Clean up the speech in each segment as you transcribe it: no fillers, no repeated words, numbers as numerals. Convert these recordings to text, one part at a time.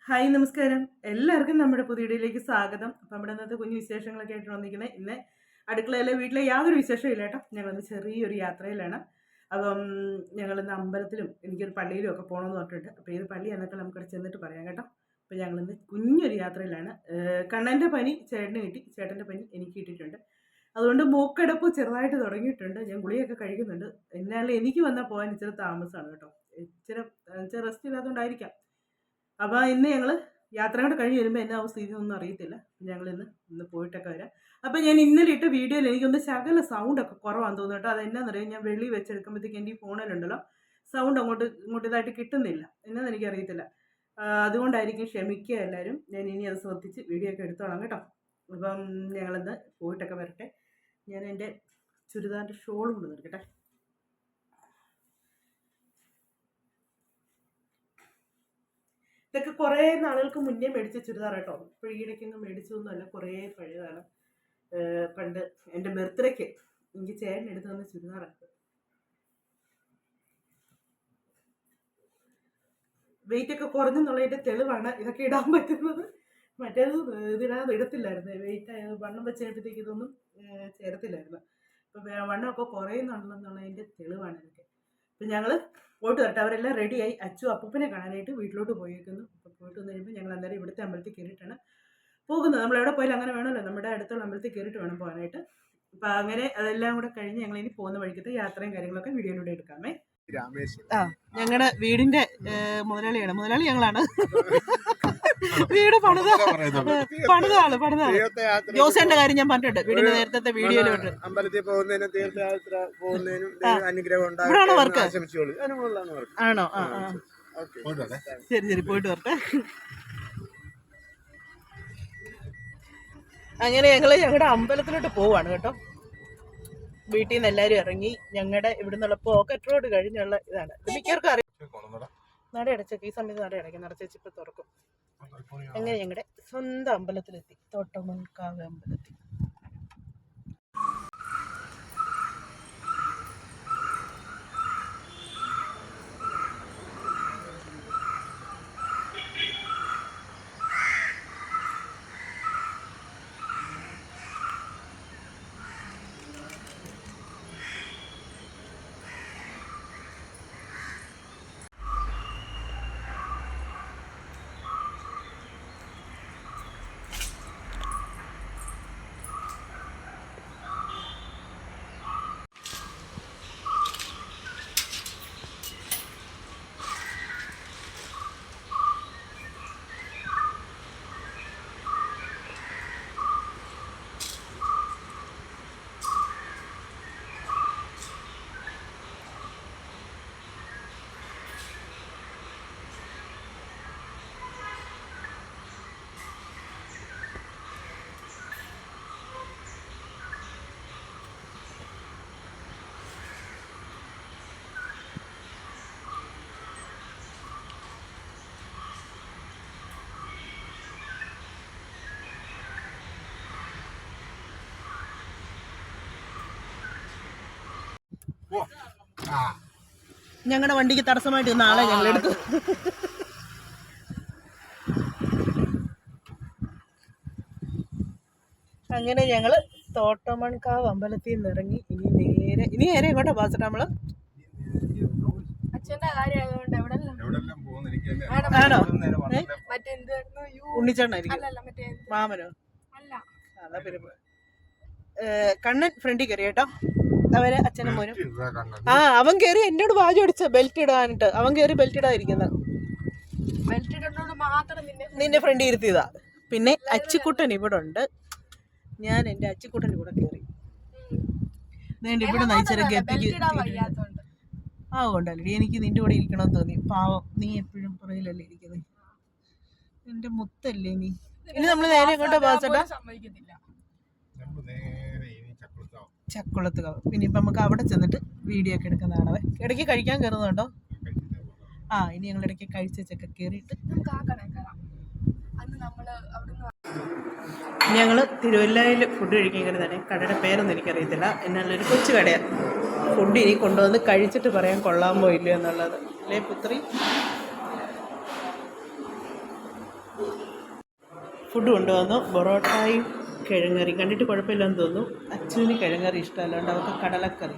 Hi നമസ്കാരം. എല്ലാവർക്കും നമ്മുടെ പുതിയ വീഡിയോയിലേക്ക് സ്വാഗതം. അപ്പം നമ്മുടെ ഇന്നത്തെ കുഞ്ഞു വിശേഷങ്ങളൊക്കെ ആയിട്ട് വന്നിരിക്കുന്നത്. ഇന്ന് അടുക്കളയിലെ വീട്ടിലെ യാതൊരു വിശേഷവും ഇല്ല കേട്ടോ. ഞങ്ങളിന്ന് ചെറിയൊരു യാത്രയിലാണ്. അപ്പം ഞങ്ങളിന്ന് അമ്പലത്തിലും എനിക്കൊരു പള്ളിയിലും ഒക്കെ പോകണമെന്ന് പറഞ്ഞിട്ടുണ്ട്. അപ്പോൾ ഏത് പള്ളി എന്നൊക്കെ നമുക്കവിടെ ചെന്നിട്ട് പറയാം കേട്ടോ. അപ്പോൾ ഞങ്ങളിന്ന് കുഞ്ഞൊരു യാത്രയിലാണ്. കണ്ണൻ്റെ പനി ചേട്ടന് കിട്ടി, ചേട്ടൻ്റെ പനി എനിക്ക് കിട്ടിയിട്ടുണ്ട്. അതുകൊണ്ട് മൂക്കടപ്പ് ചെറുതായിട്ട് തുടങ്ങിയിട്ടുണ്ട്. ഞാൻ ഗുളിയൊക്കെ കഴിക്കുന്നുണ്ട്. എന്നാലും എനിക്ക് വന്നാൽ പോകാൻ ഇച്ചിരി താമസമാണ് കേട്ടോ. ഇച്ചിരി റെസ്റ്റ് ഇല്ലാത്തതുകൊണ്ടായിരിക്കാം. അപ്പോൾ ഇന്ന് ഞങ്ങൾ യാത്ര കൂടെ കഴിഞ്ഞ് വരുമ്പോൾ എന്നാ സ്ഥിതി ഒന്നും അറിയത്തില്ല. ഞങ്ങളിന്ന് പോയിട്ടൊക്കെ വരാം. അപ്പോൾ ഞാൻ ഇന്നലെ ഇട്ട വീഡിയോയിൽ എനിക്കൊന്ന് ശകല സൗണ്ടൊക്കെ കുറവാണെന്ന് തോന്നുന്നു കേട്ടോ. അതെന്നാന്നറിയാം, ഞാൻ വെളി വെച്ചെടുക്കുമ്പോഴത്തേക്ക് എൻ്റെ ഈ ഫോണിലുണ്ടല്ലോ സൗണ്ട് അങ്ങോട്ട് ഇതായിട്ട് കിട്ടുന്നില്ല. എന്നാന്ന് എനിക്കറിയത്തില്ല. അതുകൊണ്ടായിരിക്കും, ക്ഷമിക്കുക എല്ലാവരും. ഞാൻ ഇനി അത് ശ്രദ്ധിച്ച് വീഡിയോ ഒക്കെ എടുത്തോളാം കേട്ടോ. അപ്പം ഞങ്ങളിന്ന് പോയിട്ടൊക്കെ വരട്ടെ. ഞാൻ എൻ്റെ ചുരിദാറിൻ്റെ ഷോൾ കൊണ്ട് നിർക്കട്ടെ. ഇതൊക്കെ കുറേ നാളുകൾക്ക് മുന്നേ മേടിച്ച ചുരിദാർ കേട്ടോ. ഇപ്പോൾ ഈയിടയ്ക്കൊന്നും മേടിച്ചതൊന്നുമല്ല, കുറേ പഴയതാണ്. പണ്ട് എൻ്റെ ബർത്ത്ഡേക്ക് എനിക്ക് ചേട്ടൻ എടുത്ത് തന്ന ചുരിദാറാണ്. വെയിറ്റൊക്കെ കുറഞ്ഞെന്നുള്ളതിൻ്റെ തെളിവാണ് ഇതൊക്കെ ഇടാൻ പറ്റുന്നത്. മറ്റേത് ഇടത്തില്ലായിരുന്നു. വെയിറ്റ് വണ്ണം വെച്ചപ്പോഴത്തേക്ക് ഇതൊന്നും ചേരത്തില്ലായിരുന്നു. ഇപ്പം വണ്ണമൊക്കെ കുറയുന്നുണ്ടെന്നുള്ളതിൻ്റെ തെളിവാണ് ഇതൊക്കെ. അപ്പം ഞങ്ങൾ പോയിട്ട് വരട്ടെ. അവരെല്ലാം റെഡിയായി. അച്ചു അപ്പൂപ്പനെ കാണാനായിട്ട് വീട്ടിലോട്ട് പോയേക്കുന്നു. അപ്പോൾ പോയിട്ട് വന്ന് കഴിയുമ്പോൾ ഞങ്ങൾ അന്നേരം ഇവിടുത്തെ അമ്പലത്തിൽ കയറിയിട്ടാണ് പോകുന്നത്. നമ്മളെവിടെ പോയാലും അങ്ങനെ വേണമല്ലോ, നമ്മുടെ അടുത്തുള്ള അമ്പലത്തിൽ കയറിയിട്ട് വേണം പോകാനായിട്ട്. അപ്പം അങ്ങനെ അതെല്ലാം കൂടെ കഴിഞ്ഞ് ഞങ്ങളിനി പോകുന്ന വഴിക്കത്തെ യാത്രയും കാര്യങ്ങളൊക്കെ വീഡിയോയിലൂടെ എടുക്കാമേ. ഞങ്ങളുടെ വീടിന്റെ മുതലാളി ഞങ്ങളാണ്. വീട് പണിതാണ് ജോസേന്റെ കാര്യം ഞാൻ പറഞ്ഞിട്ടുണ്ട് വീടിന്റെ നേരത്തെ വീഡിയോയിലോട്ട്. അമ്പലത്തിൽ പോകുന്നതിനും തീർത്ഥയാത്ര പോകുന്നതിനും അനുഗ്രഹം വർക്ക് ആണോ? ശരി പോയിട്ട് വരട്ടെ. അങ്ങനെ ഞങ്ങളുടെ അമ്പലത്തിലോട്ട് പോവാണ് കേട്ടോ. വീട്ടിൽ നിന്ന് എല്ലാവരും ഇറങ്ങി. ഞങ്ങളുടെ ഇവിടെ നിന്നുള്ള പോക്കറ്റ് റോഡ് കഴിഞ്ഞുള്ള ഇതാണ്. ഇത് മിക്കവർക്കും അറിയാം. നട അടച്ചേക്ക് ഈ സമയത്ത് നട അടയ്ക്കും. നടച്ചേച്ച് ഇപ്പം തുറക്കും. അങ്ങനെ ഞങ്ങളുടെ സ്വന്തം അമ്പലത്തിലെത്തി, തോട്ടമൺകാവ് അമ്പലത്തിൽ. ഞങ്ങളുടെ വണ്ടിക്ക് തടസ്സമായിട്ട് നാളെ ഞങ്ങൾ എടുത്തു. അങ്ങനെ ഞങ്ങള് തോട്ടമൺകാവ് അമ്പലത്തിൽ നിന്ന് ഇറങ്ങി ഇനി നേരെ എങ്ങോട്ടാ പാസിട്ട് നമ്മള്? ആണോ? ഉണ്ണിച്ചേട്ടനായിരിക്കും. മാമനോ? കണ്ണൻ ഫ്രണ്ടിൽ കയറി കേട്ടോ. അവര് അച്ഛനും മോനും. അവൻ കയറി എന്നോട് വാജു അടിച്ച ബെൽറ്റ് ഇടാനിട്ട്. അവൻ കയറി ബെൽറ്റ് ഇടാതിരിക്കുന്നത്. നിന്റെ ഫ്രണ്ടിൽ ഇരുത്തിയതാ. പിന്നെ അച്ചിക്കുട്ടൻ ഇവിടെ ഉണ്ട്. ഞാൻ എൻ്റെ അച്ചിക്കുട്ടൻ കൂടെ കയറി. ഇവിടെ നയിച്ചരക്ക് ഉണ്ടല്ലേ. എനിക്ക് നിന്റെ കൂടെ ഇരിക്കണമെന്ന് തോന്നി. പാവം, നീ എപ്പോഴും പുറകിലല്ലേ ഇരിക്കുന്നത്. എന്റെ മുത്തല്ലേ നീ. ഇനി നമ്മള് നേരെ എങ്ങോട്ടാ പാച്ചേട്ടാ? ചക്കുളത്തുകാവ്. പിന്നെ ഇപ്പം നമുക്ക് അവിടെ ചെന്നിട്ട് വീഡിയോ ഒക്കെ എടുക്കുന്നതാണ്. ഇടയ്ക്ക് കഴിക്കാൻ കയറുന്നുണ്ടോ? ഇനി ഞങ്ങൾ ഇടയ്ക്ക് കഴിച്ചൊക്കെ കയറിയിട്ട് ഞങ്ങൾ തിരുവല്ലയിൽ ഫുഡ് കഴിക്കാൻ കയറുന്നതാണ്. കടയുടെ പേരൊന്നും എനിക്കറിയത്തില്ല. എന്നാലൊരു കൊച്ചു കടയാണ്. ഫുഡ് ഇനി കൊണ്ടുവന്ന് കഴിച്ചിട്ട് പറയാൻ കൊള്ളാമോ ഇല്ലയോ എന്നുള്ളത്. അല്ലേ പുത്രി? ഫുഡ് കൊണ്ടുവന്നു. പൊറോട്ടയും കിഴങ്ങറി. കണ്ടിട്ട് കുഴപ്പമില്ലെന്ന് തോന്നുന്നു. അച്ഛന് കിഴങ്ങറി ഇഷ്ടമല്ല, അതുകൊണ്ട് അവർക്ക് കടലക്കറി.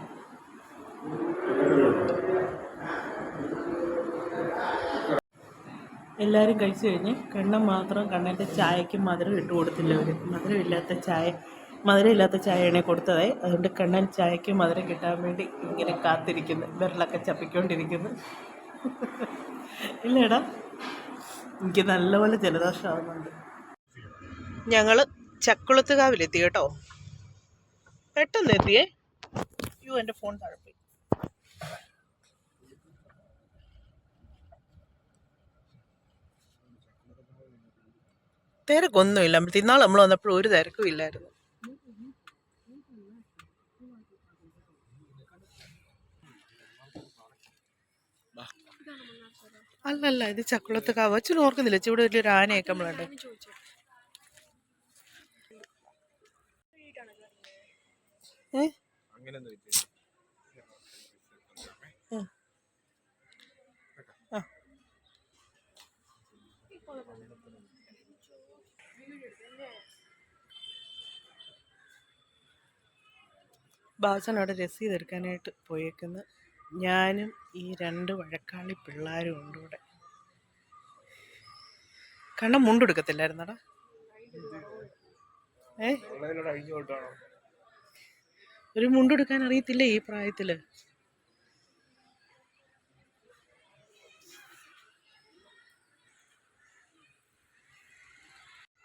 എല്ലാവരും കഴിച്ചു കഴിഞ്ഞ് കണ്ണൻ മാത്രം കണ്ണൻ്റെ ചായക്ക് മധുരം ഇട്ട് കൊടുത്തില്ല. അവർ മധുരമില്ലാത്ത ചായയാണ് കൊടുത്തത്. അതുകൊണ്ട് കണ്ണൻ ചായക്ക് മധുരം കിട്ടാൻ വേണ്ടി ഇങ്ങനെ കാത്തിരിക്കുന്നു, വിരലൊക്കെ ചപ്പിക്കൊണ്ടിരിക്കുന്നു. ഇല്ലേടാ, എനിക്ക് നല്ലപോലെ ജലദോഷമാകുന്നുണ്ട്. ഞങ്ങൾ ചക്കുളത്തുകാവിലെത്തി കേട്ടോ. പെട്ടെന്ന് എത്തിയേ. എൻ്റെ ഫോൺ താഴെപ്പോയി. തിരക്കൊന്നുമില്ല. തിന്നാൾ നമ്മൾ വന്നപ്പോൾ ഒരു തിരക്കും ഇല്ലായിരുന്നു. അല്ലല്ല, ഇത് ചക്കുളത്ത് കാവ്. അച്ഛനും ഓർക്കുന്നില്ല, ഇവിടെ വലിയൊരു ആനയൊക്കെ നമ്മളുണ്ട്. ബാസൻ അവിടെ രസീത് എടുക്കാനായിട്ട് പോയേക്കുന്നു. ഞാനും ഈ 2 വഴക്കാളി പിള്ളേരും ഉണ്ട് ഇവിടെ. കണ്ണ മുണ്ടെടുക്കത്തില്ലായിരുന്നടാ? ഒരു മുണ്ടെടുക്കാൻ അറിയത്തില്ല ഈ പ്രായത്തില്.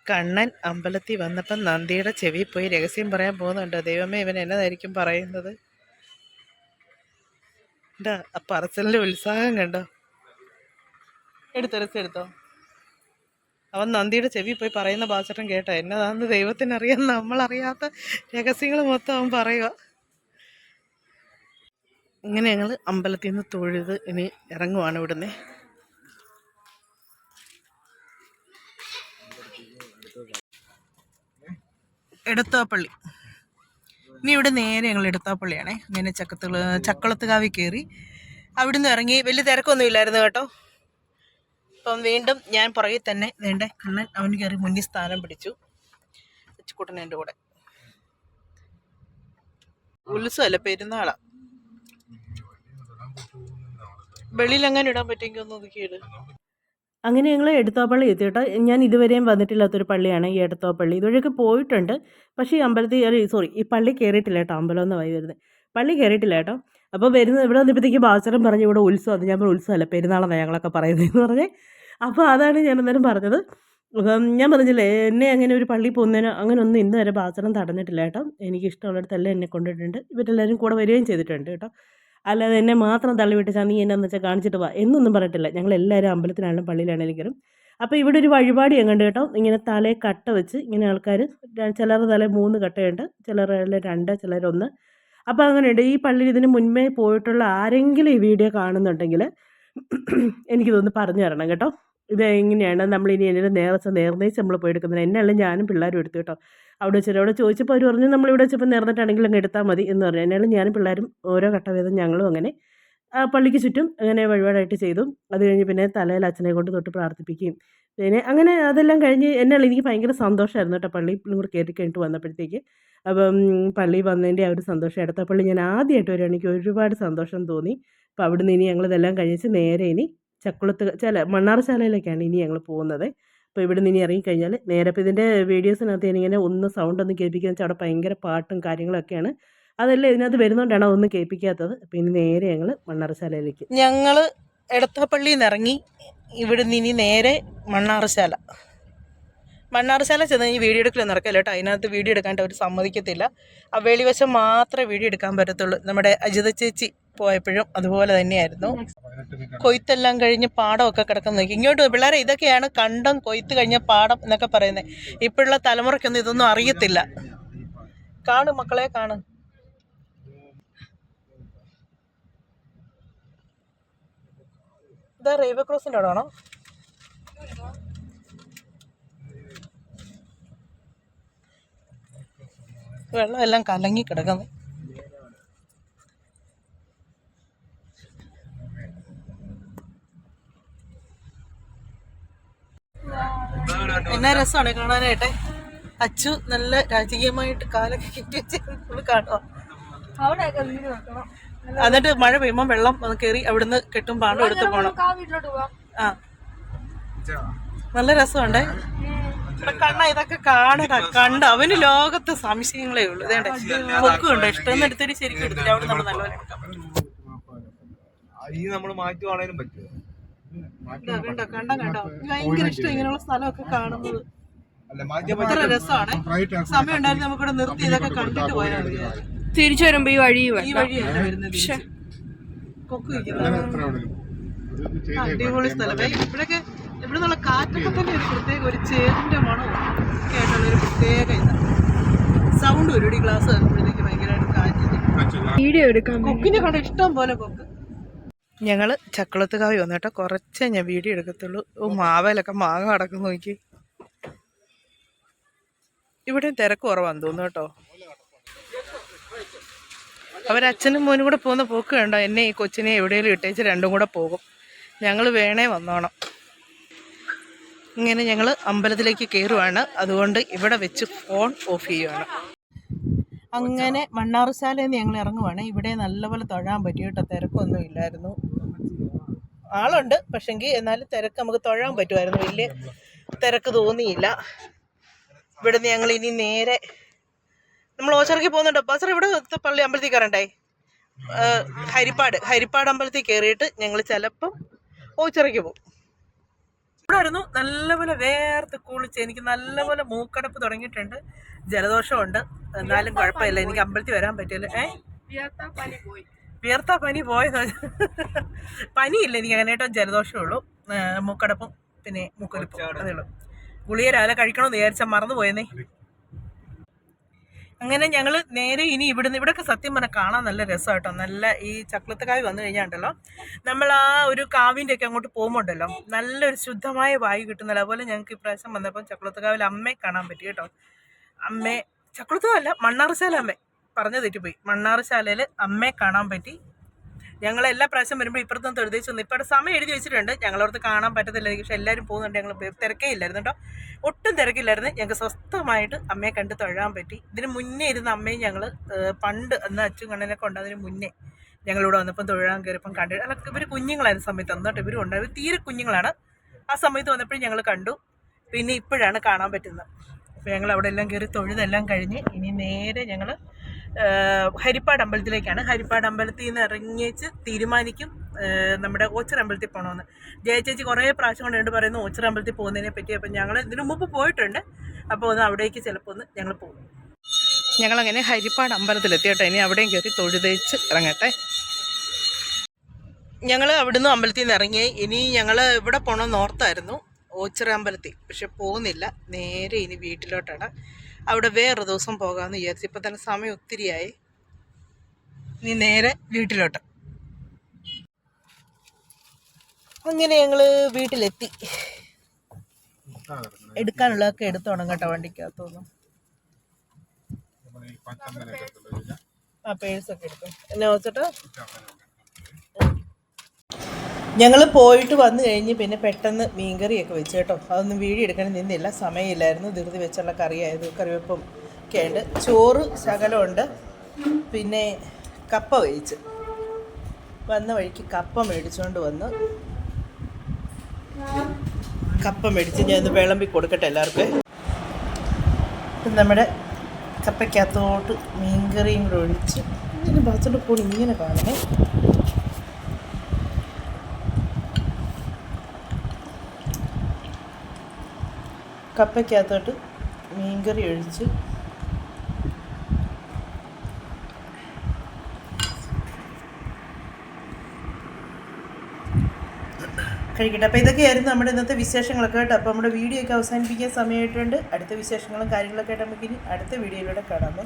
കണ്ണൻ അമ്പലത്തിൽ വന്നപ്പം നന്ദിയുടെ ചെവി പോയി രഹസ്യം പറയാൻ പോകുന്നുണ്ടോ? ദൈവമേ, ഇവൻ എന്നതായിരിക്കും പറയുന്നത്? എന്താ ആ പറച്ചലിൻ്റെ ഉത്സാഹം കണ്ടോ? എടുത്തോ. അവൻ നന്ദിയുടെ ചെവി പോയി പറയുന്ന ബാച്ചട്ടൻ കേട്ടോ. എന്നതാന്ന് ദൈവത്തിനറിയാം, നമ്മളറിയാത്ത രഹസ്യങ്ങൾ മൊത്തം അവൻ പറയുക. ഇങ്ങനെ ഞങ്ങൾ അമ്പലത്തിൽ നിന്ന് തൊഴുത് ഇനി ഇറങ്ങുവാണ് ഇവിടുന്ന്. എടത്വാപ്പള്ളി. ഇനി ഇവിടെ നേരെ ഞങ്ങൾ എടത്വാപ്പള്ളിയാണേ. ഇങ്ങനെ ചക്കുളത്തുകാവിൽ കയറി അവിടുന്ന് ഇറങ്ങി. വലിയ തിരക്കൊന്നും ഇല്ലായിരുന്നു കേട്ടോ. അപ്പം വീണ്ടും ഞാൻ പുറകിൽ തന്നെ വേണ്ട കണ്ണൻ അവന് കയറി മുന്നിൽ സ്ഥാനം പിടിച്ചു. അച്ചുക്കുട്ടൻ എൻ്റെ കൂടെ. ഉത്സവമല്ല, പെരുന്നാളാ. വെളിയിൽ അങ്ങനെ ഇടാൻ പറ്റുമെങ്കിൽ ഒന്ന് ഒതുക്കിയിട്. അങ്ങനെ ഞങ്ങൾ എടത്വാപ്പള്ളി എത്തി കേട്ടോ. ഞാൻ ഇതുവരെയും വന്നിട്ടില്ലാത്തൊരു പള്ളിയാണ് ഈ എടത്വാപ്പള്ളി. ഇതുവഴിയൊക്കെ പോയിട്ടുണ്ട്, പക്ഷേ ഈ അമ്പലത്തിൽ ഈ പള്ളി കയറിയിട്ടില്ല കേട്ടോ. അമ്പലം എന്ന് വരുന്നത് പള്ളി കയറിയിട്ടില്ല കേട്ടോ. അപ്പോൾ ഇവിടെ വന്നപ്പോഴത്തേക്ക് ബാച്ചറൻ പറഞ്ഞു ഇവിടെ ഉത്സവം. അത് ഞാൻ ഉത്സവമല്ല, പെരുന്നാളാണ് ഞങ്ങളൊക്കെ പറയുന്നതെന്ന് പറഞ്ഞേ. അപ്പോൾ അതാണ് ഞാൻ അന്നേരം പറഞ്ഞത്. ഞാൻ പറഞ്ഞില്ലേ, എന്നെ അങ്ങനെ ഒരു പള്ളി പോകുന്നതിനോ അങ്ങനെ ഒന്നും ഇന്ന് വരെ ബാച്ചറൻ തടഞ്ഞിട്ടില്ല കേട്ടോ. എനിക്ക് ഇഷ്ടമുള്ളിടത്തെല്ലാം എന്നെ കൊണ്ടിട്ടുണ്ട്. ഇവരെല്ലാവരും കൂടെ വരികയും ചെയ്തിട്ടുണ്ട് കേട്ടോ. അല്ലാതെ എന്നെ മാത്രം തള്ളിവിട്ട് നീ എന്നാന്ന് വെച്ചാൽ കാണിച്ചിട്ട് വാ എന്നൊന്നും പറഞ്ഞിട്ടില്ല. ഞങ്ങളെല്ലാവരും അമ്പലത്തിനാണെങ്കിലും പള്ളിയിലാണെങ്കിലും കയറും. അപ്പോൾ ഇവിടെ ഒരു വഴിപാട് ഞാൻ കണ്ടു കേട്ടോ. ഇങ്ങനെ തലേ കട്ട വെച്ച് ഇങ്ങനെ ആൾക്കാർ, ചിലരുടെ തലേ 3 കട്ടയുണ്ട്, ചിലരുടെ 2, ചിലർ 1. അപ്പോൾ അങ്ങനെയുണ്ട്. ഈ പള്ളിയിൽ ഇതിന് മുൻപേ പോയിട്ടുള്ള ആരെങ്കിലും ഈ വീഡിയോ കാണുന്നുണ്ടെങ്കിൽ എനിക്കിതൊന്ന് പറഞ്ഞു തരണം കേട്ടോ. ഇത് എങ്ങനെയാണ് നമ്മളിനി എൻ്റെ നേർന്നേച്ച് നമ്മൾ പോയി എടുക്കുന്നത്. എന്നെല്ലാം ഞാനും പിള്ളേരും എടുത്തു കേട്ടോ. അവിടെ ചോദിച്ചപ്പോൾ അവർ പറഞ്ഞു നമ്മളിവിടെ വെച്ചപ്പോൾ നേർന്നിട്ടാണെങ്കിൽ അങ്ങ് എടുത്താൽ മതി എന്ന് പറഞ്ഞു. എന്നാലും ഞാനും പിള്ളേരും ഓരോ ഘട്ടഭേദം ഞങ്ങളും അങ്ങനെ പള്ളിക്ക് ചുറ്റും അങ്ങനെ വഴിപാടായിട്ട് ചെയ്തു. അത് കഴിഞ്ഞ് പിന്നെ തലയിൽ അച്ഛനെ കൊണ്ട് തൊട്ട് പ്രാർത്ഥിപ്പിക്കുകയും പിന്നെ അങ്ങനെ അതെല്ലാം കഴിഞ്ഞ് എനിക്ക് ഭയങ്കര സന്തോഷമായിരുന്നു കേട്ടോ. പള്ളി കൂടെ കയറി കഴിഞ്ഞിട്ട് വന്നപ്പോഴത്തേക്ക്. അപ്പം പള്ളി വന്നതിൻ്റെ ആ ഒരു സന്തോഷം. എടത്വാപ്പള്ളി ഞാൻ ആദ്യമായിട്ട് വരികയാണ്. എനിക്ക് ഒരുപാട് സന്തോഷം തോന്നി. അപ്പോൾ അവിടുന്ന് ഇനി ഞങ്ങളിതെല്ലാം കഴിച്ച് നേരെ ഇനി മണ്ണാറശാലയിലേക്കാണ് ഇനി ഞങ്ങൾ പോകുന്നത്. അപ്പോൾ ഇവിടെ നിന്ന് ഇറങ്ങിക്കഴിഞ്ഞാൽ നേരെ ഇപ്പോൾ ഇതിൻ്റെ വീഡിയോസിനകത്ത് ഞാനിങ്ങനെ സൗണ്ടൊന്നും കേൾപ്പിക്കുകയെന്ന് വെച്ചാൽ അവിടെ ഭയങ്കര പാട്ടും കാര്യങ്ങളൊക്കെയാണ്. അതെല്ലാം ഇതിനകത്ത് വരുന്നതുകൊണ്ടാണ് അതൊന്നും കേൾപ്പിക്കാത്തത്. അപ്പോൾ ഇനി നേരെ ഞങ്ങൾ മണ്ണാറശാലയിലേക്ക്. ഞങ്ങൾ എടത്വാപ്പള്ളിയിൽ നിന്ന് ഇറങ്ങി ഇവിടെ നിന്ന് ഇനി നേരെ മണ്ണാറശാല ചെന്ന് ഈ വീഡിയോ എടുക്കലൊന്നും നടക്കില്ല കേട്ടോ. അതിനകത്ത് വീഡിയോ എടുക്കാനായിട്ട് അവർ സമ്മതിക്കത്തില്ല. ആ വെളിവശം മാത്രമേ വീഡിയോ എടുക്കാൻ പറ്റത്തുള്ളൂ. നമ്മുടെ അജിത ചേച്ചി പോയപ്പോഴും അതുപോലെ തന്നെയായിരുന്നു. കൊയ്ത്തെല്ലാം കഴിഞ്ഞ് പാടമൊക്കെ കിടക്കുന്ന നോക്കി. ഇങ്ങോട്ട് പിള്ളേരെ ഇതൊക്കെയാണ് കണ്ടം, കൊയ്ത്ത് കഴിഞ്ഞ പാടം എന്നൊക്കെ പറയുന്നത്. ഇപ്പോഴുള്ള തലമുറയ്ക്കൊന്നും ഇതൊന്നും അറിയത്തില്ല. കാണും മക്കളെ, കാണും. ഇതാ റെയിൽവേ ക്രോസിൻ്റെ അവിടെ ആണോ? വെള്ളം എല്ലാം കലങ്ങി കിടക്കുന്നു. എന്നാ രസമാണ് കാണാനായിട്ട്. അച്ചു നല്ല രാജകീയമായിട്ട് കാലൊക്കെ കെട്ടി വെച്ച് കാണുക. എന്നിട്ട് മഴ പെയ്യുമ്പോൾ വെള്ളം കയറി അവിടുന്ന് കെട്ടും പാണ്ടും എടുത്ത് പോണം. ആ നല്ല രസമുണ്ടേ. കണ്ണ ഇതൊക്കെ കാണാ കണ്ട് അവന് ലോകത്തെ സംശയങ്ങളേ ഉള്ളൂ. ഇതേണ്ട പൊക്കുണ്ട് ഇഷ്ടം എടുത്തിട്ട് ശരിക്കും എടുത്തില്ല. അവിടെ നമ്മൾ നല്ലപോലെ എടുക്കാം. കണ്ടോ കണ്ടോ കണ്ടോ ഭയങ്കര ഇഷ്ടം ഇങ്ങനെയുള്ള സ്ഥലമൊക്കെ കാണുന്നത്. അത്ര രസമാണ്. സമയം ഉണ്ടായിരുന്നു നമുക്കിവിടെ നിർത്തി ഇതൊക്കെ കണ്ടിട്ട് പോയാൽ മതി. തിരിച്ചു വരുമ്പോ ഈ വഴിയല്ല വരുന്നത്. കൊക്ക് അടിപൊളി സ്ഥലം. ഇവിടെയൊക്കെ ഇവിടെ നിന്നുള്ള കാറ്റൊക്കെ തന്നെ ഒരു പ്രത്യേക ഒരു ചേറിന്റെ മണവും ഒക്കെ ആയിട്ടുള്ള ഒരു പ്രത്യേക ഇതാണ്. സൗണ്ട് വരും. ഈ ഗ്ലാസ് വരുമ്പോഴത്തേക്ക് ഭയങ്കരമായിട്ട് കാറ്റ്. കൊക്കിനെ കണ്ട ഇഷ്ടം പോലെ കൊക്ക്. ഞങ്ങൾ ചക്കുളത്തുകാവി വന്നു കേട്ടോ. കുറച്ചേ ഞാൻ വീഡിയോ എടുക്കത്തുള്ളൂ. മാവേലൊക്കെ മാങ്ങ അടക്കം നോക്കി. ഇവിടെയും തിരക്ക് കുറവാന്ന് തോന്നുന്നു കേട്ടോ. അവരച്ഛനും മോനും കൂടെ പോകുന്ന പോക്ക് കണ്ടോ. എന്നെ ഈ കൊച്ചിനെ എവിടെയെങ്കിലും ഇട്ടേച്ച് രണ്ടും കൂടെ പോകും. ഞങ്ങൾ വേണേ വന്നോണം. ഇങ്ങനെ ഞങ്ങൾ അമ്പലത്തിലേക്ക് കയറുവാണ്. അതുകൊണ്ട് ഇവിടെ വെച്ച് ഫോൺ ഓഫ് ചെയ്യുവാണ്. അങ്ങനെ മണ്ണാറുശാലയിൽ നിന്ന് ഞങ്ങൾ ഇറങ്ങുവാണ്. ഇവിടെ നല്ലപോലെ തൊഴാൻ പറ്റി കേട്ടോ. തിരക്കൊന്നും ഇല്ലായിരുന്നു. ആളുണ്ട് പക്ഷെങ്കിൽ എന്നാലും തിരക്ക് നമുക്ക് തൊഴാൻ പറ്റുമായിരുന്നു. വലിയ തിരക്ക് തോന്നിയില്ല. ഇവിടുന്ന് ഞങ്ങൾ ഇനി നേരെ നമ്മൾ ഓച്ചിറക്കി പോകുന്നുണ്ട്. ബസർ ഇവിടെ പള്ളി അമ്പലത്തിൽ കയറണ്ടേ. ഹരിപ്പാട് അമ്പലത്തിൽ കയറിയിട്ട് ഞങ്ങൾ ചിലപ്പം ഓച്ചിറക്കി പോകും. ഇവിടെ ആയിരുന്നു നല്ലപോലെ വേർത്ത് കുളിച്ച്. എനിക്ക് നല്ലപോലെ മൂക്കടപ്പ് തുടങ്ങിയിട്ടുണ്ട്. ജലദോഷമുണ്ട്. എന്നാലും കുഴപ്പമില്ല. എനിക്ക് അമ്പലത്തിൽ വരാൻ പറ്റില്ല. വിയർത്താ പനി പോയത്. പനിയില്ല എനിക്ക് അങ്ങനെയായിട്ടും ജലദോഷമുള്ളൂ. മൂക്കടപ്പും പിന്നെ മൂക്കൊലിപ്പും അതേ ഉള്ളൂ. ഗുളിക രാവിലെ കഴിക്കണമെന്ന് വിചാരിച്ചാൽ മറന്നു പോയെന്നേ. അങ്ങനെ ഞങ്ങൾ നേരെ ഇനി ഇവിടെയൊക്കെ സത്യം പറഞ്ഞാൽ കാണാൻ നല്ല രസമായിട്ടോ. നല്ല ഈ ചക്കുളത്തുകാവി വന്നു കഴിഞ്ഞാൽ ഉണ്ടല്ലോ, നമ്മൾ ആ ഒരു കാവിൻ്റെ ഒക്കെ അങ്ങോട്ട് പോകുമ്പോണ്ടല്ലോ നല്ലൊരു ശുദ്ധമായ വായു കിട്ടുന്നില്ല. അതുപോലെ ഞങ്ങൾക്ക് ഇപ്രാവശ്യം വന്നപ്പോൾ ചക്കുളത്തുകാവിൽ അമ്മയെ കാണാൻ പറ്റി കേട്ടോ. അമ്മയെ ചക്കുളത്തുകാവല്ല മണ്ണാറുശാല അമ്മ പറഞ്ഞു തെറ്റിപ്പോയി. മണ്ണാറുശാലയിൽ അമ്മയെ കാണാൻ പറ്റി. ഞങ്ങൾ എല്ലാ പ്രാവശ്യം വരുമ്പോൾ ഇപ്പുറത്തും തൊഴുതേച്ച് വന്നു. ഇപ്പോൾ അവിടെ സമയം എഴുതി വെച്ചിട്ടുണ്ട്. ഞങ്ങളോടത്ത് കാണാൻ പറ്റത്തില്ല. പക്ഷേ എല്ലാവരും പോകുന്നുണ്ട്. ഞങ്ങൾ തിരക്കേ ഇല്ലായിരുന്നു കേട്ടോ. ഒട്ടും തിരക്കില്ലായിരുന്നു. ഞങ്ങൾക്ക് സ്വസ്ഥമായിട്ട് അമ്മയെ കണ്ട് തൊഴാൻ പറ്റി. ഇതിന് മുന്നേ ഇരുന്ന അമ്മയും ഞങ്ങൾ പണ്ട് അന്ന് അച്ഛൻ കണ്ണനൊക്കെ ഉണ്ട്. അതിന് മുന്നേ ഞങ്ങളിവിടെ വന്നപ്പം തൊഴാൻ കയറിയപ്പം കണ്ടു. അല്ല ഇവർ കുഞ്ഞുങ്ങളായിരുന്ന സമയത്ത് അന്നോട്ട് ഇവരും ഉണ്ടായി. തീരെ കുഞ്ഞുങ്ങളാണ്. ആ സമയത്ത് വന്നപ്പോഴും ഞങ്ങൾ കണ്ടു. പിന്നെ ഇപ്പോഴാണ് കാണാൻ പറ്റുന്നത്. അപ്പോൾ ഞങ്ങൾ അവിടെ എല്ലാം കയറി തൊഴുതെല്ലാം കഴിഞ്ഞ് ഇനി നേരെ ഞങ്ങൾ ഹരിപ്പാട് അമ്പലത്തിലേക്കാണ്. ഹരിപ്പാട് അമ്പലത്തിൽ നിന്ന് ഇറങ്ങിയേച്ച് തീരുമാനിക്കും നമ്മുടെ ഓച്ചിറ അമ്പലത്തിൽ പോകണമെന്ന്. ജയചേച്ചി കുറേ പ്രാവശ്യം കൊണ്ട് പറയുന്നു ഓച്ചിറ അമ്പലത്തിൽ പോകുന്നതിനെ പറ്റി. അപ്പം ഞങ്ങൾ ഇതിനു മുമ്പ് പോയിട്ടുണ്ട്. അപ്പോൾ ഒന്ന് അവിടേക്ക് ചിലപ്പോൾ ഒന്ന് ഞങ്ങൾ പോകും. ഞങ്ങളങ്ങനെ ഹരിപ്പാട് അമ്പലത്തിലെത്തി കേട്ടോ. ഇനി അവിടെയും കയറി തൊഴുതേച്ച് ഇറങ്ങട്ടെ. ഞങ്ങൾ അവിടുന്ന് അമ്പലത്തിൽ നിന്ന് ഇറങ്ങി. ഇനി ഞങ്ങൾ ഇവിടെ പോകണമെന്ന് ഓർത്തായിരുന്നു ഓച്ചിറ അമ്പലത്തിൽ. പക്ഷെ പോകുന്നില്ല. നേരെ ഇനി വീട്ടിലോട്ടാണ്. അവിടെ വേറൊരു ദിവസം പോകാമെന്ന് വിചാരിച്ചു. ഇപ്പം തന്നെ സമയം ഒത്തിരിയായി. ഇനി നേരെ വീട്ടിലോട്ട്. അങ്ങനെ ഞങ്ങൾ വീട്ടിലെത്തി. എടുക്കാനുള്ളതൊക്കെ എടുത്തോണം കേട്ടോ വണ്ടിക്കകത്തൊന്നും. ആ പേഴ്സൊക്കെ എടുക്കും. എന്നെ വെച്ചിട്ട് ഞങ്ങൾ പോയിട്ട് വന്നു കഴിഞ്ഞ് പിന്നെ പെട്ടെന്ന് മീൻകറിയൊക്കെ വെച്ച് കേട്ടോ. അതൊന്നും വീഡിയോ എടുക്കണം നിന്നില്ല, സമയമില്ലായിരുന്നു. ധൃതി വെച്ചുള്ള കറിയായത്. കറിവേപ്പം ഒക്കെ ഉണ്ട്. ചോറ് ശകലമുണ്ട്. പിന്നെ കപ്പ വേവിച്ച് വന്ന വഴിക്ക് കപ്പ മേടിച്ചുകൊണ്ട് വന്ന് കപ്പ മേടിച്ച് ഞാൻ ഒന്ന് വിളമ്പി കൊടുക്കട്ടെ എല്ലാവർക്കും. നമ്മുടെ കപ്പയ്ക്കകത്തോട്ട് മീൻകറിയും കൂടെ ഒഴിച്ച് ഇങ്ങനെ ബാച്ചോട്ട് കൂടി ഇങ്ങനെ കാണണേ. കപ്പയ്ക്കകത്തോട്ട് മീൻകറി ഒഴിച്ച് കഴിക്കട്ടെ. അപ്പോൾ ഇതൊക്കെയായിരുന്നു നമ്മുടെ ഇന്നത്തെ വിശേഷങ്ങളൊക്കെ കേട്ടോ. അപ്പോൾ നമ്മുടെ വീഡിയോ ഒക്കെ അവസാനിപ്പിക്കാൻ സമയമായിട്ടുണ്ട്. അടുത്ത വിശേഷങ്ങളും കാര്യങ്ങളൊക്കെ ആയിട്ട് നമുക്കിനി അടുത്ത വീഡിയോയിലൂടെ കാണാമേ.